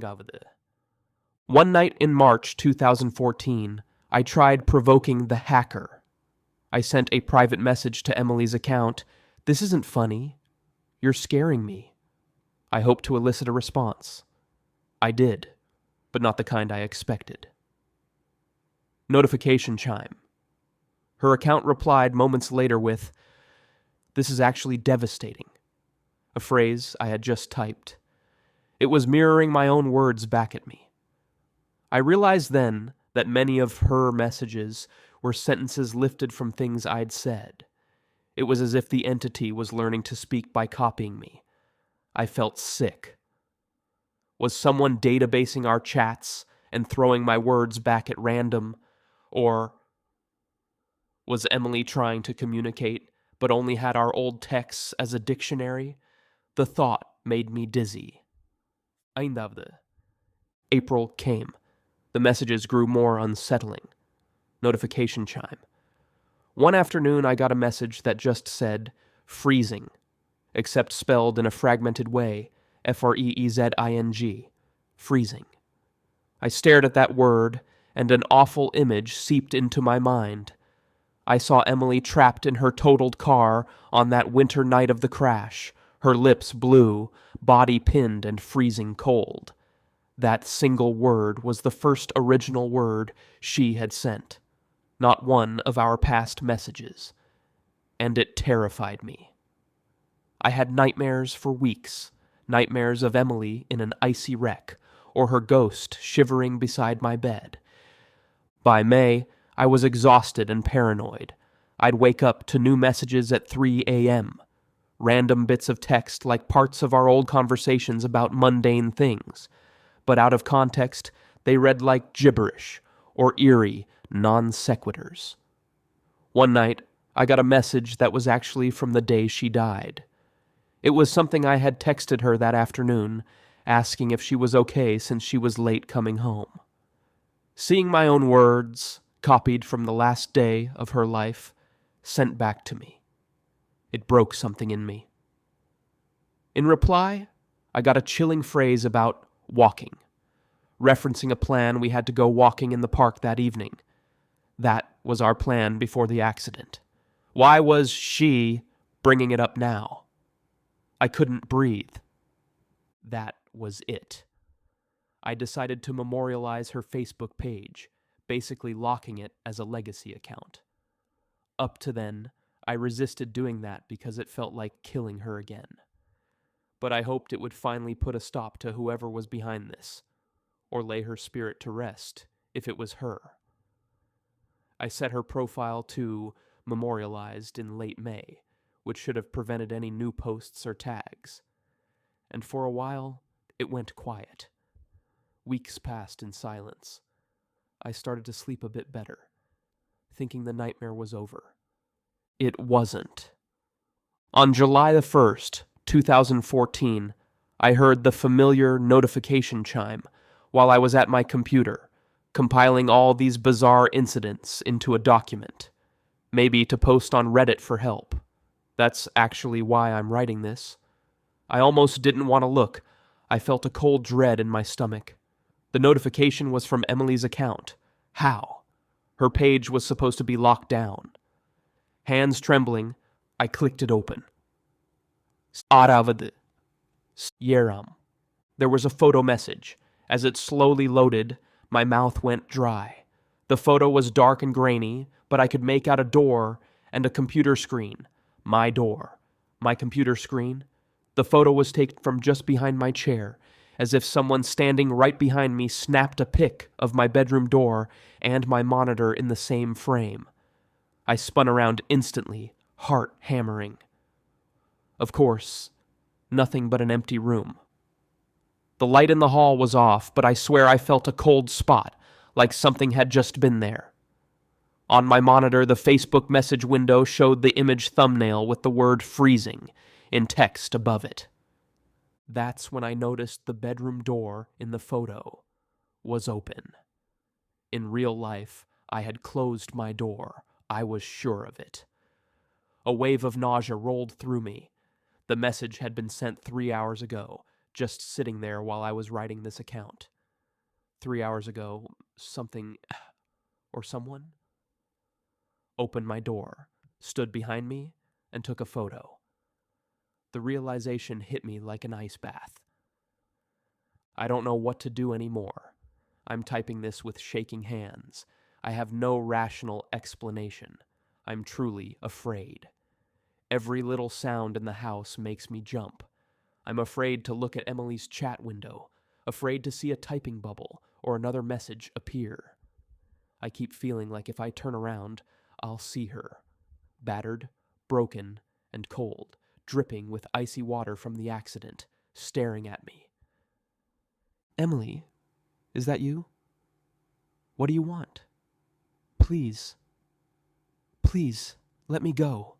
Aingavade. One night in March 2014, I tried provoking the hacker. I sent a private message to Emily's account. "This isn't funny. You're scaring me." I hoped to elicit a response. I did, but not the kind I expected. Notification chime. Her account replied moments later with, "This is actually devastating," a phrase I had just typed. It was mirroring my own words back at me. I realized then that many of her messages were sentences lifted from things I'd said. It was as if the entity was learning to speak by copying me. I felt sick. Was someone databasing our chats and throwing my words back at random? Or was Emily trying to communicate, but only had our old texts as a dictionary? The thought made me dizzy. Aingavade. April came. The messages grew more unsettling. Notification chime. One afternoon I got a message that just said, "freezing," except spelled in a fragmented way, Freezing. Freezing. I stared at that word, and an awful image seeped into my mind. I saw Emily trapped in her totaled car on that winter night of the crash, her lips blue, body pinned and freezing cold. That single word was the first original word she had sent, not one of our past messages, and it terrified me. I had nightmares for weeks, nightmares of Emily in an icy wreck, or her ghost shivering beside my bed. By May, I was exhausted and paranoid. I'd wake up to new messages at 3 a.m., random bits of text like parts of our old conversations about mundane things, but out of context, they read like gibberish or eerie non sequiturs. One night, I got a message that was actually from the day she died. It was something I had texted her that afternoon, asking if she was okay since she was late coming home. Seeing my own words, copied from the last day of her life, sent back to me. It broke something in me. In reply, I got a chilling phrase about walking, referencing a plan we had to go walking in the park that evening. That was our plan before the accident. Why was she bringing it up now? I couldn't breathe. That was it. I decided to memorialize her Facebook page, basically locking it as a legacy account. Up to then, I resisted doing that because it felt like killing her again. But I hoped it would finally put a stop to whoever was behind this, or lay her spirit to rest, if it was her. I set her profile to memorialized in late May, which should have prevented any new posts or tags. And for a while, it went quiet. Weeks passed in silence. I started to sleep a bit better, thinking the nightmare was over. It wasn't. On July the 1st, 2014, I heard the familiar notification chime while I was at my computer, compiling all these bizarre incidents into a document, maybe to post on Reddit for help. That's actually why I'm writing this. I almost didn't want to look. I felt a cold dread in my stomach. The notification was from Emily's account. How? Her page was supposed to be locked down. Hands trembling, I clicked it open. Aingavade. Yeram. There was a photo message. As it slowly loaded, my mouth went dry. The photo was dark and grainy, but I could make out a door and a computer screen. My door. My computer screen. The photo was taken from just behind my chair, as if someone standing right behind me snapped a pic of my bedroom door and my monitor in the same frame. I spun around instantly, heart hammering. Of course, nothing but an empty room. The light in the hall was off, but I swear I felt a cold spot, like something had just been there. On my monitor, the Facebook message window showed the image thumbnail with the word freezing in text above it. That's when I noticed the bedroom door in the photo was open. In real life, I had closed my door. I was sure of it. A wave of nausea rolled through me. The message had been sent 3 hours ago, just sitting there while I was writing this account. 3 hours ago, something or someone opened my door, stood behind me, and took a photo. The realization hit me like an ice bath. I don't know what to do anymore. I'm typing this with shaking hands. I have no rational explanation. I'm truly afraid. Every little sound in the house makes me jump. I'm afraid to look at Emily's chat window, afraid to see a typing bubble or another message appear. I keep feeling like if I turn around, I'll see her, battered, broken, and cold, dripping with icy water from the accident, staring at me. Emily, is that you? What do you want? Please, let me go.